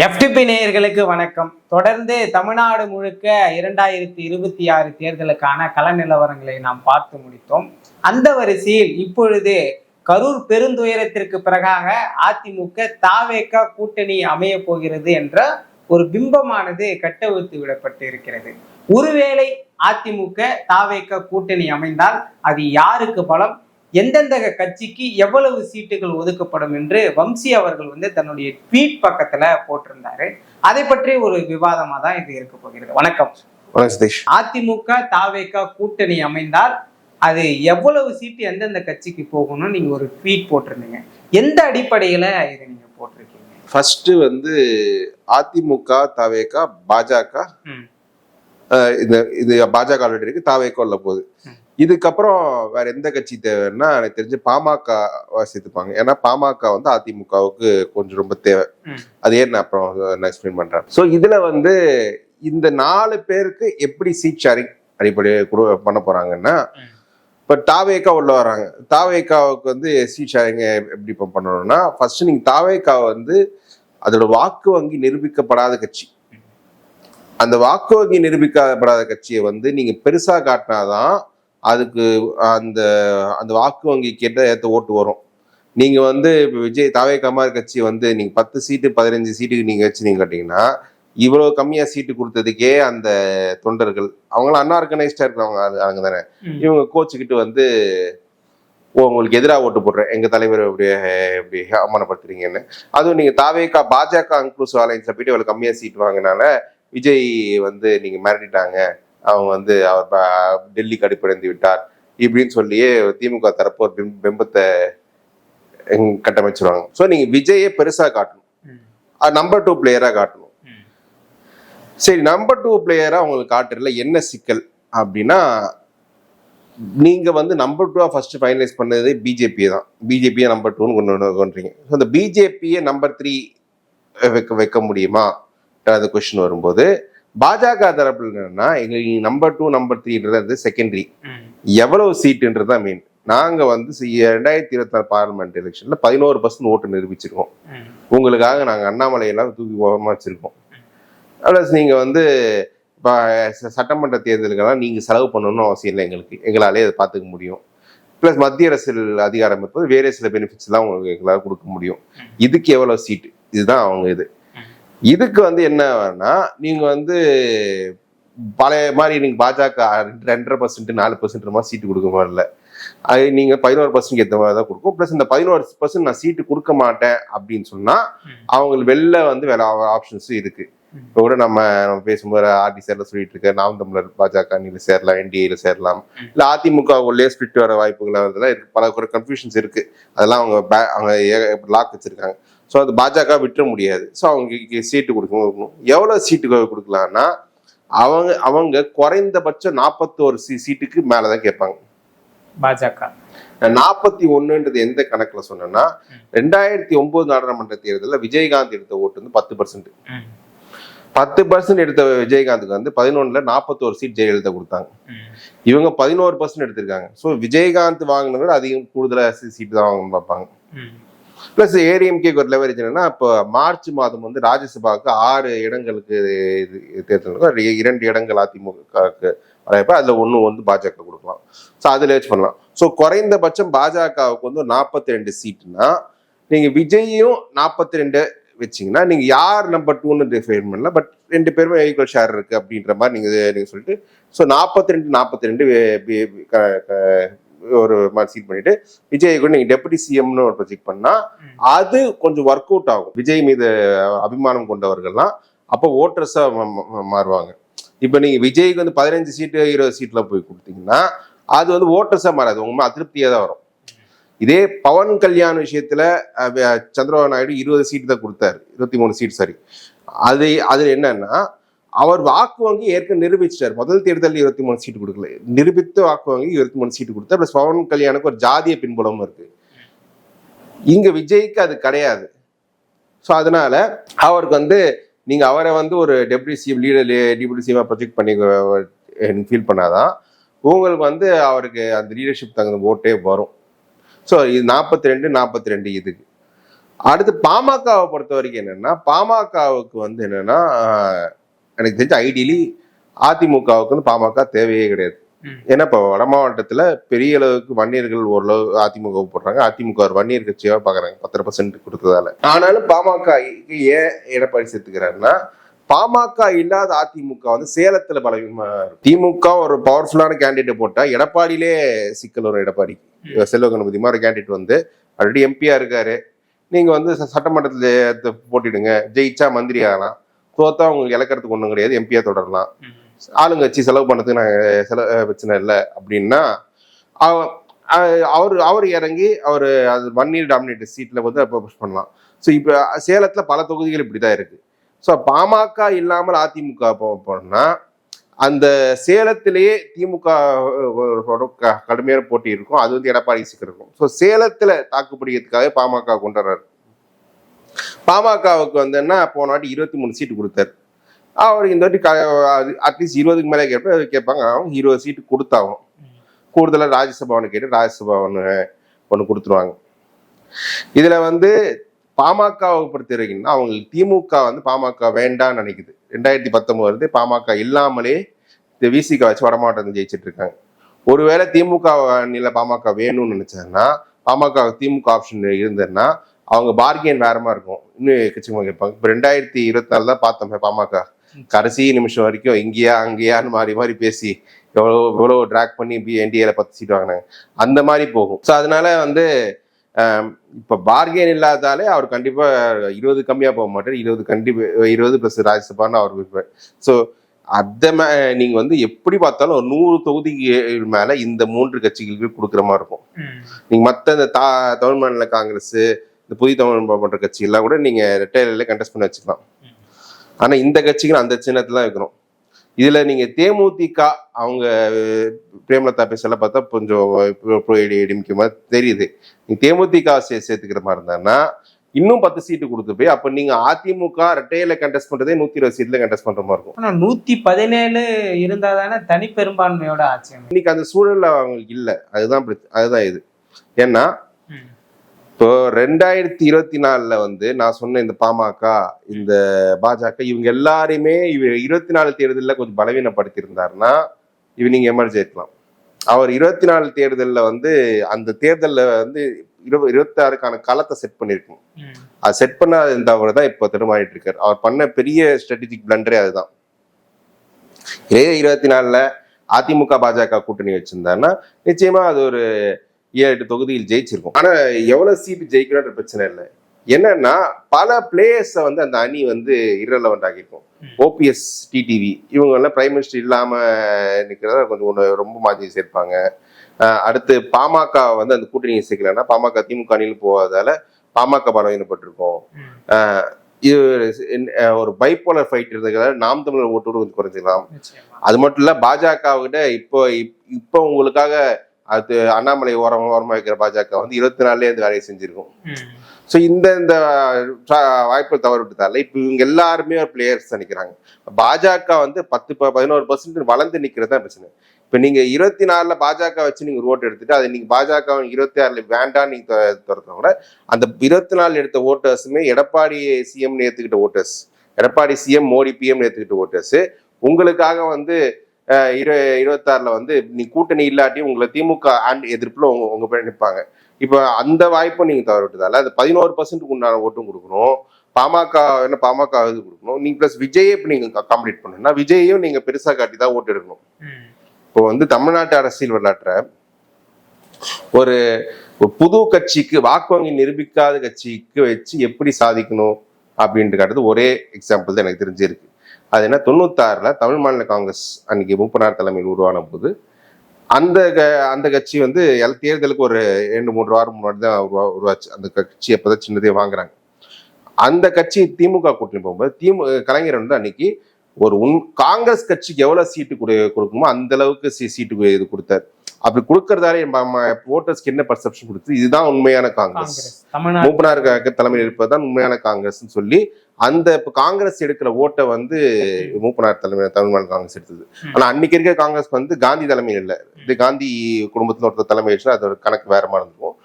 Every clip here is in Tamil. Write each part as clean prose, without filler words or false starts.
எஃப்டிபி நேயர்களுக்கு வணக்கம். தொடர்ந்து தமிழ்நாடு முழுக்க 2026 தேர்தலுக்கான கள நிலவரங்களை நாம் பார்த்து முடித்தோம். அந்த வரிசையில் இப்பொழுது கரூர் பெருந்துயரத்திற்கு பிறகாக அதிமுக தாவேக கூட்டணி அமைய போகிறது என்ற ஒரு பிம்பமானது கட்டவிழ்த்து விடப்பட்டு இருக்கிறது. ஒருவேளை அதிமுக தாவேக கூட்டணி அமைந்தால் அது யாருக்கு பலம், எந்தெந்த கட்சிக்கு எவ்வளவு சீட்டுகள் ஒதுக்கப்படும் என்று வம்சி அவர்கள் தன்னுடைய ட்வீட் பக்கத்துல போட்டிருந்தாரு. அதை பற்றி ஒரு விவாதமா தான் இது இருக்க போகிறது. வணக்கம். அதிமுக தாவேக கூட்டணி அமைந்தால் அது எவ்வளவு சீட்டு எந்தெந்த கட்சிக்கு போகணும்னு நீங்க ஒரு ட்வீட் போட்டிருந்தீங்க. எந்த அடிப்படையில இதை நீங்க போட்டிருக்கீங்க? ஃபர்ஸ்ட் அதிமுக தாவேக பாஜக, இது பாஜக ஆல்ரெடி இருக்கு, தாவேக உள்ள போகுது. இதுக்கப்புறம் வேற எந்த கட்சி தேவைன்னா எனக்கு தெரிஞ்சு பாமக சேர்த்துப்பாங்க. ஏன்னா பாமக அதிமுகவுக்கு கொஞ்சம் ரொம்ப தேவை. அது ஏன்னு அப்புறம் நான் எக்ஸ்பிளைன் பண்றேன். ஸோ இதுல இந்த 4 பேருக்கு எப்படி சீட் ஷேரிங் அடிப்படையை பண்ண போறாங்கன்னா, இப்போ தாவேகா உள்ள வராங்க. தாவேகாவுக்கு சீட் ஷேரிங் எப்படி பண்ணணும்னா, ஃபர்ஸ்ட் நீங்க தாவேகா அதோட வாக்கு வங்கி நிரூபிக்கப்படாத கட்சி. அந்த வாக்கு வங்கி நிரூபிக்கப்படாத கட்சியை நீங்க பெருசா காட்டினாதான் அதுக்கு அந்த அந்த வாக்கு வங்கிக்கு ஏற்ற ஓட்டு வரும். நீங்க விஜய் தாவேகா மாதிரி கட்சி நீங்க 10 சீட்டு 15 சீட்டுக்கு நீங்க வச்சு நீங்க கட்டிங்கன்னா, இவ்வளவு கம்மியா சீட்டு கொடுத்ததுக்கே அந்த தொண்டர்கள் அவங்களாம் அன்ஆர்கனைஸ்டா இருக்கிறவங்க அவங்க தானே, இவங்க கோச்சுக்கிட்டு உங்களுக்கு எதிராக ஓட்டு போடுறேன், எங்க தலைவர் எப்படி அவமானப்படுத்துறீங்கன்னு. அதுவும் நீங்க தாவேகா பாஜக இன்க்ளூசிவ் அலைன்ஸ்ல போயிட்டு இவ்வளவு கம்மியா சீட் வாங்கினால விஜய் நீங்க மிரட்டிட்டாங்க, அவங்க அவர் டெல்லிக்கு அடிப்படைந்து விட்டார் இப்படின்னு சொல்லியே திமுக தரப்பு ஒரு பிம்பத்தை கட்டமைச்சிருவாங்க. ஸோ நீங்க விஜயை பெருசா காட்டணும், நம்பர் 2 பிளேயரா காட்டணும். சரி, நம்பர் 2 பிளேயரா உங்களுக்கு காட்டுறதுல என்ன சிக்கல் அப்படின்னா, நீங்க நம்பர் 2 ஃபர்ஸ்ட் ஃபைனலைஸ் பண்ணது பிஜேபி தான். பிஜேபியை நம்பர் 2 கொண்டு கொண்டீங்க. ஸோ அந்த பிஜேபியை நம்பர் 3 வைக்க முடியுமா அந்த கொஸ்டின் வரும்போது, பாஜக தரப்புல என்னன்னா, எங்களுக்கு நம்பர் 2 நம்பர் 3ன்றது செகண்டரி, எவ்வளவு சீட்டுன்றது தான் மெயின். நாங்க 2026 பார்லிமெண்ட் எலெக்ஷன்ல 11% ஓட்டு நிரூபிச்சிருக்கோம். உங்களுக்காக நாங்க அண்ணாமலையெல்லாம் தூக்கி ஓரமா வச்சிருக்கோம். பிளஸ் நீங்க சட்டமன்ற தேர்தலுக்கெல்லாம் நீங்க செலவு பண்ணணும்னு அவசியம் இல்லை, எங்களாலே அதை பார்த்துக்க முடியும். பிளஸ் மத்திய அரசியல் அதிகாரம் இருப்பது வேற சில பெனிஃபிட்ஸ் எல்லாம் உங்களுக்கு எங்களால் கொடுக்க முடியும். இதுக்கு எவ்வளவு சீட்டு, இதுதான் அவங்க இதுக்கு என்னன்னா, நீங்க பழைய மாதிரி நீங்க பாஜக 2.5% 4% சீட்டு கொடுக்க மாதிரி இல்லை. அது நீங்க 11% ஏற்ற மாதிரி தான் கொடுக்கும். பிளஸ் இந்த 11% நான் சீட்டு கொடுக்க மாட்டேன் அப்படின்னு சொன்னா அவங்களுக்கு வேற ஆப்ஷன்ஸ் இருக்கு. இப்போ கூட நம்ம பேசும்போது ஆர்டி சேர்ல சொல்லிட்டு இருக்க, நாம் தமிழர் பாஜக நீல சேரலாம், என்டிஏல சேரலாம், இல்ல அதிமுக உள்ளே ஸ்பிளிட் வர வாய்ப்புகள் இருக்கு. பல கன்ஃபியூஷன்ஸ் இருக்கு. அதெல்லாம் அவங்க லாக் வச்சிருக்காங்க. ஸோ அது பாஜக விட்டுற முடியாது. ஸோ அவங்க சீட்டு கொடுக்கணும். எவ்வளவு சீட்டு கொடுக்கலாம்னா, அவங்க குறைந்தபட்சம் 41 சீட்டுக்கு மேலதான் கேட்பாங்க. பாஜக 41ன்றது எந்த கணக்குல சொன்னா, 2009 நாடாளுமன்ற தேர்தலில் விஜயகாந்த் எடுத்த ஓட்டு 10%. 10% எடுத்த விஜயகாந்துக்கு 11ல 41 சீட் ஜெயலலிதா கொடுத்தாங்க. இவங்க 11% எடுத்திருக்காங்க. ஸோ விஜயகாந்த் வாங்கினவர் அதிகம் கூடுதலா சீட்டு தான் வாங்கணும்னு பார்ப்பாங்க. பிளஸ் ஏடிஎம்கேக்கு ஒரு லெவரேஜ் என்னன்னா, இப்போ மார்ச் மாதம் ராஜ்யசபாவுக்கு 6 இடங்களுக்கு தேர்தல், 2 இடங்கள் அதிமுகவுக்கு வரப்ப அதுல 1 பாஜக கொடுக்கலாம். ஸோ அதுல வச்சு பண்ணலாம். ஸோ குறைந்தபட்சம் பாஜகவுக்கு 42 சீட்டுனா, நீங்க விஜயும் 42 வச்சிங்கன்னா நீங்க யார் நம்பர் 2ன்னு டிஃபைன் பண்ணலாம். பட் 2 பேருமே ஈக்குவல் ஷேர் இருக்கு அப்படின்ற மாதிரி நீங்க சொல்லிட்டு, ஸோ 42 ஒரு மாதிரி சீட் பண்ணிட்டு விஜய் கூட நீங்க டெபுட்டி சிஎம்னு ஒரு ப்ரொஜெக்ட் பண்ணா அது கொஞ்சம் ஒர்க் அவுட் ஆகும். விஜய் மீது அபிமானம் கொண்டவர்கள்லாம் அப்போ ஓட்டர்ஸா மாறுவாங்க. இப்ப நீங்க விஜய்க்கு 15 சீட்டு 20 சீட்ல போய் கொடுத்தீங்கன்னா அது ஓட்டர்ஸா மாறாது, உங்க அதிருப்தியா தான் வரும். இதே பவன் கல்யாண் விஷயத்துல சந்திரபாபு நாயுடு 20 சீட்டு தான் கொடுத்தாரு, 23 சீட் சரி. அது என்னன்னா, அவர் வாக்கு வங்கி ஏற்கனவே நிரூபிச்சிட்டார். முதல் தேர்தலில் 23 சீட்டு கொடுக்கல, நிரூபித்த வாக்கு வங்கி 23 சீட்டு கொடுத்தார். பிளஸ் பவன் கல்யாணுக்கு ஒரு ஜாதிய பின்புலமும் இருக்கு. இங்க விஜய்க்கு அது கிடையாது. ஸோ அதனால அவருக்கு நீங்க அவரை ஒரு deputy CM deputy CM project பண்ணி ஃபீல் பண்ணாதான் உங்களுக்கு அவருக்கு அந்த லீடர்ஷிப் தகுந்த ஓட்டே வரும். ஸோ இது 42 இதுக்கு அடுத்து பாமகவை பொறுத்த வரைக்கும் என்னன்னா, பாமகவுக்கு வந்து என்னன்னா, எனக்கு தெரிஞ்ச ஐடியலி அதிமுகவுக்கு வந்து பாமக தேவையே கிடையாது. ஏன்னா இப்போ வட மாவட்டத்துல பெரிய அளவுக்கு வன்னியர்கள் ஓரளவு அதிமுக போடுறாங்க. அதிமுக ஒரு வன்னியர் கட்சியா பாக்குறாங்க 10% கொடுத்ததால. ஆனாலும் பாமக ஏன் எடப்பாடி சேர்த்துக்கிறாருன்னா, பாமக இல்லாத அதிமுக வந்து சேலத்துல பலவீனமா இருக்கும். திமுக ஒரு பவர்ஃபுல்லான கேண்டிடேட் போட்டா எடப்பாடியிலே சிக்கல் வரும். எடப்பாடி செல்வ கணபதி மாதிரி கேண்டிடேட் வந்து ஆல்ரெடி எம்பியா இருக்காரு. நீங்க வந்து சட்டமன்றத்துல போட்டிடுங்க, ஜெயிச்சா மந்திரி ஆகலாம், தோத்தா உங்களுக்கு இழக்கிறதுக்கு ஒண்ணும் கிடையாது, எம்பியா தொடரலாம், ஆளுங்கட்சி செலவு பண்ணதுக்கு நாங்கள் பிரச்சனை இல்லை அப்படின்னா அவர் இறங்கி அவர் அது வன்னியர் டாமினேட்டட் சீட்ல வந்து புஷ் பண்ணலாம். ஸோ இப்போ சேலத்துல பல தொகுதிகள் இப்படிதான் இருக்கு. ஸோ பாமக இல்லாமல் அதிமுக போனா அந்த சேலத்திலேயே திமுக கடுமையான போட்டி இருக்கும். அது வந்து எடப்பாடி சிக்கல் இருக்கும். ஸோ சேலத்துல தாக்குப்பிடிக்கிறதுக்காக பாமக கொண்டு வர்றாரு. பாமகவுக்கு வந்து என்ன, போன வாட்டி 23 சீட்டு கொடுத்தாரு. அவர் இந்த வாட்டி அட்லீஸ்ட் 20க்கு மேலே கேட்பாங்க. அவங்க 20 சீட்டு கொடுத்தாகும். கூடுதலாக ராஜ்யசபான்னு கேட்டு ராஜ்யசபா ஒன்று கொடுத்துருவாங்க. இதுல வந்து பாமகவை பொறுத்த வரைக்கும்னா அவங்களுக்கு திமுக வந்து பாமக வேண்டான்னு நினைக்குது. 2019 பாமக இல்லாமலே இந்த விசிக வச்சு வடமாவட்டத்தில் ஜெயிச்சிட்டு இருக்காங்க. ஒருவேளை திமுக நில பாமக வேணும்னு நினைச்சாங்கன்னா, பாமக திமுக ஆப்ஷன் இருந்ததுன்னா அவங்க பார்கெயின் வேறமா இருக்கும். இன்னும் கட்சிமா கேட்பாங்க. இப்போ 2024 தான் பார்த்தோம் பாமக கடைசி நிமிஷம் வரைக்கும் இங்கேயா அங்கேயான்னு மாறி பேசி எவ்வளோ ட்ராக் பண்ணி என்டிஏல 10 சீட் வாங்கினாங்க. அந்த மாதிரி போகும். ஸோ அதனால வந்து இப்போ பார்கெயின் இல்லாதாலே அவர் கண்டிப்பா 20 கம்மியா போக மாட்டார். 20 + ராஜ்யசபான்னு அவர் விருப்பம். ஸோ நீங்க வந்து எப்படி பார்த்தாலும் ஒரு 100 தொகுதிக்கு மேல இந்த 3 கட்சிகளுக்கு கொடுக்குற மாதிரி இருக்கும். நீங்க மற்ற இந்த தமிழ் மாநில காங்கிரஸ், இந்த புதிய தமிழ் போன்ற கட்சி எல்லாம் கூட நீங்க ரெட்டையில கண்டெஸ்ட் பண்ணி வச்சுக்கலாம். ஆனா இந்த கட்சிகள் அந்த சின்னத்துல வைக்கணும். இதுல நீங்க தேமுதிக அவங்க பிரேமலதா பேசலாம் பார்த்தா கொஞ்சம் தெரியுது. நீங்க தேமுதிக சேர்த்துக்கிற மாதிரி இருந்தான்னா இன்னும் 10 சீட்டு கொடுத்து போய் அப்ப நீங்க அதிமுக ரெட்டையில கண்டெஸ்ட் பண்றதே 120 சீட்ல கண்டெஸ்ட் பண்ற மாதிரி இருக்கும். 117 இருந்தா தானே தனி பெரும்பான்மையோட ஆட்சி. இன்னைக்கு அந்த சூழல்ல அவங்களுக்கு இல்ல. அதுதான் இது. ஏன்னா இப்போ 2024 வந்து நான் சொன்ன இந்த பாமக, இந்த பாஜக இவங்க எல்லாருமே 24 தேர்தலில் கொஞ்சம் பலவீனப்படுத்தி இருந்தாருன்னா நீங்க எமர்ஜி இருக்கலாம். அவர் 24 தேர்தலில் வந்து அந்த தேர்தலில் வந்து 26க்கான களத்தை செட் பண்ணிருக்கணும். அது செட் பண்ண அவர் தான் இப்போ தடுமாறிட்டு இருக்காரு. அவர் பண்ண பெரிய ஸ்ட்ராட்டஜிக் பிளண்டரே அதுதான். 24 அதிமுக பாஜக கூட்டணி வச்சிருந்தாருன்னா நிச்சயமா அது ஒரு 7-8 தொகுதியில் ஜெயிச்சிருக்கும். ஆனா எவ்வளவு சீட்டு ஜெயிக்கணும்ன்ற பிரச்சனை இல்லை. என்னன்னா பல பிளேயர்ஸை வந்து அந்த அணி வந்து இரலவெண்ட் ஆகியிருக்கும். ஓபிஎஸ், டிடிவி இவங்க எல்லாம் பிரைம் மினிஸ்டர் இல்லாம நிக்கிறத கொஞ்சம் ரொம்ப மாற்றி சேர்ப்பாங்க. அடுத்து பாமக வந்து அந்த கூட்டணியை சேர்க்கலன்னா பாமக திமுக அணியில் போகாதால பாமக பலவீனப்பட்டிருக்கும். இது ஒரு பைப்போலர் ஃபைட் இருந்ததுனால நாம் தமிழர் ஓட்டோடு கொஞ்சம் குறைஞ்சிக்கலாம். அது மட்டும் இல்ல பாஜகவிட இப்போ உங்களுக்காக அது அண்ணாமலை ஓரமா வைக்கிற பாஜக வந்து 24 இந்த வேலையை செஞ்சிருக்கும். ஸோ இந்த வாய்ப்பை தவறு விட்டதால இப்போ இவங்க எல்லாருமே ஒரு பிளேயர்ஸ் தான் நிற்கிறாங்க. பாஜக வந்து 10-11% வளர்ந்து நிற்கிறது தான் பிரச்சனை. இப்போ நீங்க 24 பாஜக வச்சு நீங்க ஒரு ஓட்டு எடுத்துட்டு அது நீங்க பாஜக 26 வேண்டாம் நீங்க துரத்த கூட அந்த 24 எடுத்த ஓட்டர்ஸுமே எடப்பாடி சிஎம் ஏத்துக்கிட்ட voters, Edappadi CM Modi PM ஏத்துக்கிட்ட ஓட்டர்ஸ் உங்களுக்காக வந்து 26 வந்து நீ கூட்டணி இல்லாட்டி உங்களை திமுக எதிர்ப்புல உங்க பேர் நிற்பாங்க. இப்ப அந்த வாய்ப்பும் நீங்க தவற விட்டதால அது 11% உண்டான ஓட்டும் கொடுக்கணும். பாமக இது கொடுக்கணும். நீங்க பிளஸ் விஜயை இப்ப நீங்க அகாமடேட் பண்ணணும்னா விஜயையும் நீங்க பெருசா காட்டி தான் ஓட்டு எடுக்கணும். இப்போ வந்து தமிழ்நாட்டு அரசியல் வரலாற்ற ஒரு புது கட்சிக்கு வாக்கு வங்கி நிரூபிக்காத கட்சிக்கு வச்சு எப்படி சாதிக்கணும் அப்படின்ட்டு காட்டுறது ஒரே எக்ஸாம்பிள் தான் எனக்கு தெரிஞ்சிருக்கு. அது என்ன 96 தமிழ் மாநில காங்கிரஸ் அன்னைக்கு மூப்பனார் தலைமையில் உருவான போது அந்த கட்சி வந்து தேர்தலுக்கு ஒரு 2-3 வாரம் முன்னாடி தான் உருவாச்சு. அந்த கட்சி அப்பதான் சின்னதே வாங்குறாங்க. அந்த கட்சி திமுக கூட்டணி போகும்போது கலைஞர் வந்து அன்னைக்கு ஒரு காங்கிரஸ் கட்சிக்கு எவ்வளவு சீட்டு கொடுக்குமோ அந்த அளவுக்கு சீட்டு இது கொடுத்தாரு. அப்படி கொடுக்கறதாலே ஓட்டர்ஸ்க்கு என்ன பர்செப்ஷன் கொடுத்து இதுதான் உண்மையான காங்கிரஸ், மூப்பனார் தலைமையில் இருப்பதுதான் உண்மையான காங்கிரஸ் சொல்லி அந்த காங்கிரஸ் எடுக்கிற ஓட்டை வந்து மூப்பனார் தலைமையில தமிழ் மாநில காங்கிரஸ் எடுத்தது. ஆனா அன்னைக்கு இருக்கிற காங்கிரஸ் வந்து காந்தி தலைமையில் இல்லை. இது காந்தி குடும்பத்துல ஒருத்தர் தலைமை வச்சுன்னா அதோட கணக்கு வேற மாதிரி இருக்கும்.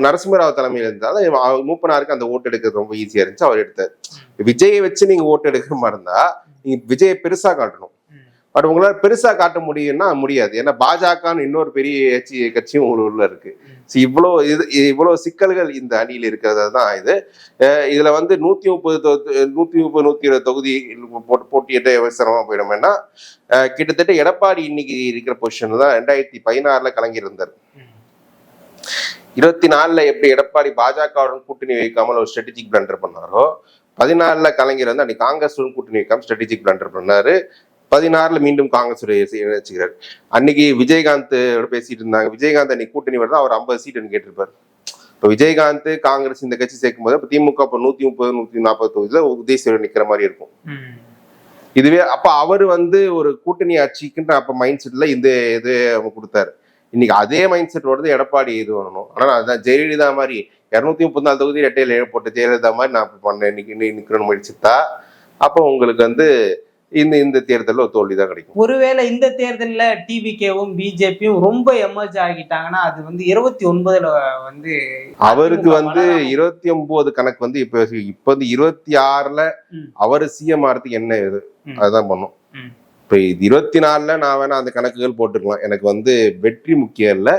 நரசிம்மராவ் தலைமையில் இருந்தாலும் மூப்பனாருக்கு அந்த ஓட்டு எடுக்கிறது ரொம்ப ஈஸியா இருந்துச்சு, அவர் எடுத்தார். விஜயை வச்சு நீங்க ஓட்டு எடுக்கிற மாதிரி இருந்தா நீங்க விஜயை பெருசா காட்டணும். பட் உங்களால பெருசா காட்ட முடியும்னா முடியாது. ஏன்னா பாஜகன்னு இன்னொரு பெரிய கட்சியும் உள்ள இருக்கு. இவ்வளவு சிக்கல்கள் இந்த அணியில் இருக்கிறது தான் இது. இதுல வந்து 130 தொகுதி போட்டியிட்ட சிரமமா போயிடும்னா கிட்டத்தட்ட எடப்பாடி இன்னைக்கு இருக்கிற பொசிஷன் தான் 2016 கலைஞர் இருந்தார். 24 எப்படி எடப்பாடி பாஜகவுடன் கூட்டணி வைக்காமல் ஒரு ஸ்ட்ராட்டஜிக் பிளண்டர் பண்ணாரோ, 14 கலைஞர் வந்து அன்னைக்கு காங்கிரஸுடன் கூட்டணி வைக்காம ஸ்ட்ராட்டஜிக் பிளண்டர் பண்ணாரு. 16 மீண்டும் காங்கிரஸ் வச்சுக்கிறார். அன்னைக்கு விஜயகாந்த் பேசிட்டு இருந்தாங்க. விஜயகாந்த் அன்னைக்கு கூட்டணி வருது, அவர் 50 சீட் கேட்டிருப்பாரு. இப்போ விஜயகாந்த் காங்கிரஸ் இந்த கட்சி சேர்க்கும் போது திமுக 130 140 தொகுதியில உதயசூரியன் நிக்கிற மாதிரி இருக்கும். இதுவே அப்ப அவர் வந்து ஒரு கூட்டணி ஆட்சிக்குன்ற அப்ப மைண்ட் செட்ல இந்த இது அவங்க கொடுத்தாரு. இன்னைக்கு அதே மைண்ட் செட் வருது, எடப்பாடி இது வரணும். ஆனா அதுதான் ஜெயலலிதா மாதிரி 234 தொகுதி ரெட்டையில போட்ட ஜெயலலிதா மாதிரி நான் பண்ணேன் இன்னைக்கு நிக்கணும்னு முடிச்சுட்டா அப்போ உங்களுக்கு வந்து இந்த தேர்தலில் ஒரு தோல்வி தான் கிடைக்கும். ஒருவேளை இந்த தேர்தலில் டிவிகேவும் பிஜேபியும் ரொம்ப எமர்ஜ் ஆகிட்டாங்கன்னா அது வந்து 29 வந்து அவருக்கு வந்து 29 கணக்கு வந்து இப்ப 26 அவரு சிஎம் ஆறதுக்கு என்ன இது அதுதான் பண்ணும். இப்ப 24 நான் வேணா அந்த கணக்குகள் போட்டுக்கலாம். எனக்கு வந்து வெற்றி முக்கியம் இல்ல,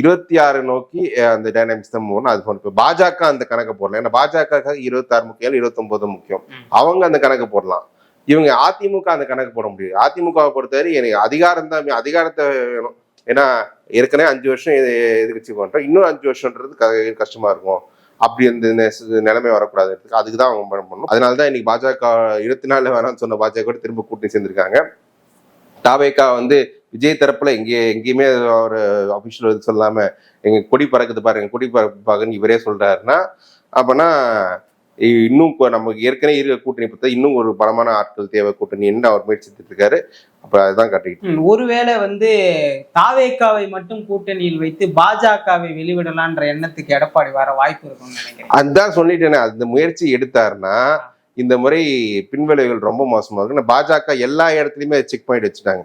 26 நோக்கி அந்த டைனாமிக்ஸ் தான் போகணும். அது இப்ப பாஜக அந்த கணக்கு போடலாம். ஏன்னா பாஜக 26 முக்கியம் 29 முக்கியம், அவங்க அந்த கணக்கு போடலாம். இவங்க அதிமுக அந்த கணக்கு போட முடியாது. அதிமுகவை பொறுத்தவரை எனக்கு அதிகாரத்தை வேணும். ஏன்னா ஏற்கனவே 5 வருஷம் எதிர்கட்சி பண்றோம், இன்னும் 5 வருஷம்ன்றது கஷ்டமா இருக்கும். அப்படி அந்த நிலைமை வரக்கூடாது, அதுக்குதான் அவங்க பண்ணணும். அதனாலதான் இன்னைக்கு பாஜக 24 வேணாம்னு சொன்ன பாஜக திரும்ப கூட்டணி சேர்ந்திருக்காங்க. தாவேகா வந்து விஜய் தரப்புல எங்கேயுமே ஒரு அபிஷியல் சொல்லாம எங்க கொடி பறக்குது பாருங்க, கொடி பறக்குன்னு இவரே சொல்றாருன்னா அப்பனா இன்னும் நமக்கு ஏற்கனவே இருக்க கூட்டணி பார்த்தா இன்னும் ஒரு பலமான ஆட்கள் தேவை கூட்டணின்னு அவர் முயற்சித்துட்டு இருக்காரு. அப்ப அதுதான் கட்டிக்கிட்டு ஒருவேளை வந்து தாவேகாவை மட்டும் கூட்டணியில் வைத்து பாஜகவை வெளிவிடலான்ற எண்ணத்துக்கு எடப்பாடி வர வாய்ப்பு இருக்கும்னு நினைக்கிறேன். அதுதான் சொல்லிட்டேனே, அந்த முயற்சி எடுத்தாருன்னா இந்த முறை பின்விளைவுகள் ரொம்ப மோசமா இருக்கு. பாஜக எல்லா இடத்துலயுமே செக் பாயிண்ட் வச்சுட்டாங்க.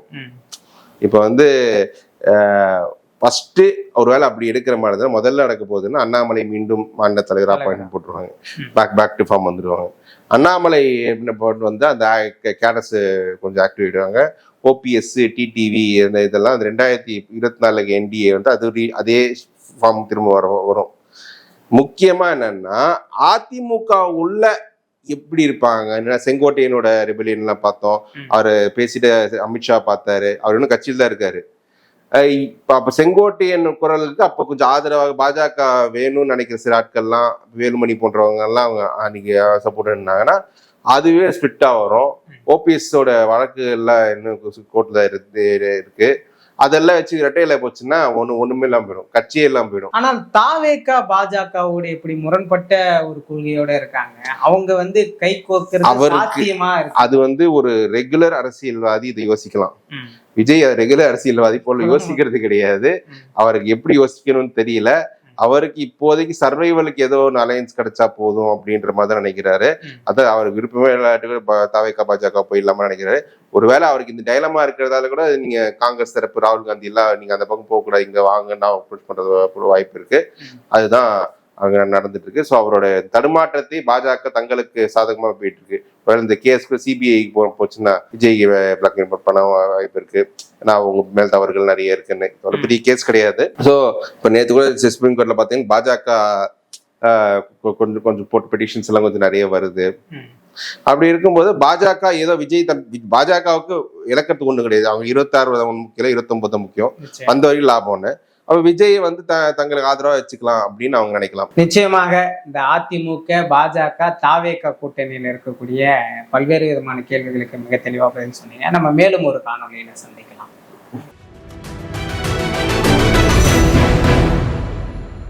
இப்ப வந்து ஃபர்ஸ்ட் ஒருவேளை அப்படி எடுக்கிற மாதிரி தான் முதல்ல நடக்க போகுதுன்னா அண்ணாமலை மீண்டும் மாநில தலைவர் அப்பாயின்மெண்ட் போட்டுருவாங்க, பேக் டு ஃபார்ம் வந்துடுவாங்க. அண்ணாமலை போட்டு வந்து அந்த கேடஸ் கொஞ்சம் ஆக்டிவ் ஆயிடுவாங்க. ஓபிஎஸ் டிடிவி இதெல்லாம் அந்த 2024 என்டிஏ வந்து அதே ஃபார்ம் திரும்ப வரும். முக்கியமா என்னன்னா அதிமுக உள்ள எப்படி இருப்பாங்க. செங்கோட்டையனோட ரெபெலியன் எல்லாம் பார்த்தோம், அவரு பேசிட்டு அமித்ஷா பார்த்தாரு, அவர் இன்னும் கட்சியில் தான் இருக்காரு. அப்ப செங்கோட்டையன் குரலுக்கு அப்ப கொஞ்சம் ஆதரவாக பாஜக வேணும்னு நினைக்கிற சில ஆட்கள்லாம், வேலுமணி போன்றவங்க எல்லாம் அவங்க அன்னைக்கு சப்போர்ட் இருந்தாங்கன்னா அதுவே ஸ்பிட்டா வரும். ஓபிஎஸோட வழக்கு எல்லாம் இன்னும் கோர்ட்ல இருக்கு. அதெல்லாம் வச்சு இரட்டையில போச்சுன்னா ஒண்ணுமே இல்லாம போயிடும், கட்சியே எல்லாம் போயிடும். ஆனால் தாவேகா பாஜகவோட இப்படி முரண்பட்ட ஒரு கொள்கையோட இருக்காங்க, அவங்க வந்து கை கோர்க்கிறது சாத்தியமா இருக்கு. அது வந்து ஒரு ரெகுலர் அரசியல்வாதி இதை யோசிக்கலாம். விஜய் ரெகுலர் அரசியல்வாதி போல யோசிக்கிறது கிடையாது. அவருக்கு எப்படி யோசிக்கணும்னு தெரியல. அவருக்கு இப்போதைக்கு சர்வைவலுக்கு ஏதோ ஒரு அலையன்ஸ் கிடைச்சா போதும் அப்படின்ற மாதிரி தான் நினைக்கிறாரு. அதான் அவருக்கு விருப்பமே இல்லாட்டி தாவேகா பாஜக போயிடலாமா நினைக்கிறாரு. ஒருவேளை அவருக்கு இந்த டைலமா இருக்கிறதால கூட நீங்க காங்கிரஸ் தரப்பு ராகுல் காந்தி எல்லாம் நீங்க அந்த பக்கம் போக கூடாது, இங்க வாங்கன்னா அப்ரோச் பண்றது வாய்ப்பு இருக்கு. அதுதான் அங்க நடந்துட்டு இருக்கு. ஸோ அவரோட தடுமாற்றத்தை பாஜக தங்களுக்கு சாதகமா போயிட்டு இருக்கு. இந்த கேஸ்க்கு சிபிஐ போச்சுன்னா விஜய் பிளாக்மெயில் பண்ண வாய்ப்பு இருக்கு. ஏன்னா அவங்க மேல் தவறுகள் நிறைய இருக்குன்னு ஒரு பெரிய கேஸ் கிடையாது. ஸோ இப்போ நேற்று கூட சுப்ரீம் கோர்ட்ல பாத்தீங்கன்னா பாஜக கொஞ்சம் போட்டு பெட்டிஷன்ஸ் எல்லாம் கொஞ்சம் நிறைய வருது. அப்படி இருக்கும்போது பாஜக ஏதோ விஜய் பாஜகவுக்கு இலக்கத்துக்கு ஒண்ணு கிடையாது. அவங்க 26 முக்கியம் 29 முக்கியம், அந்த வரைக்கும் லாபம்னு. அப்ப விஜய் வந்து தங்களுக்கு ஆதரவா வச்சுக்கலாம் அப்படின்னு அவங்க நினைக்கலாம். நிச்சயமாக இந்த அதிமுக பாஜக தாவேகா கூட்டணியில் இருக்கக்கூடிய பல்வேறு விதமான கேள்விகளுக்கு மிக தெளிவாக பதில் சொன்னீங்க. நம்ம மேலும் ஒரு காணொலியில சந்திக்கலாம்.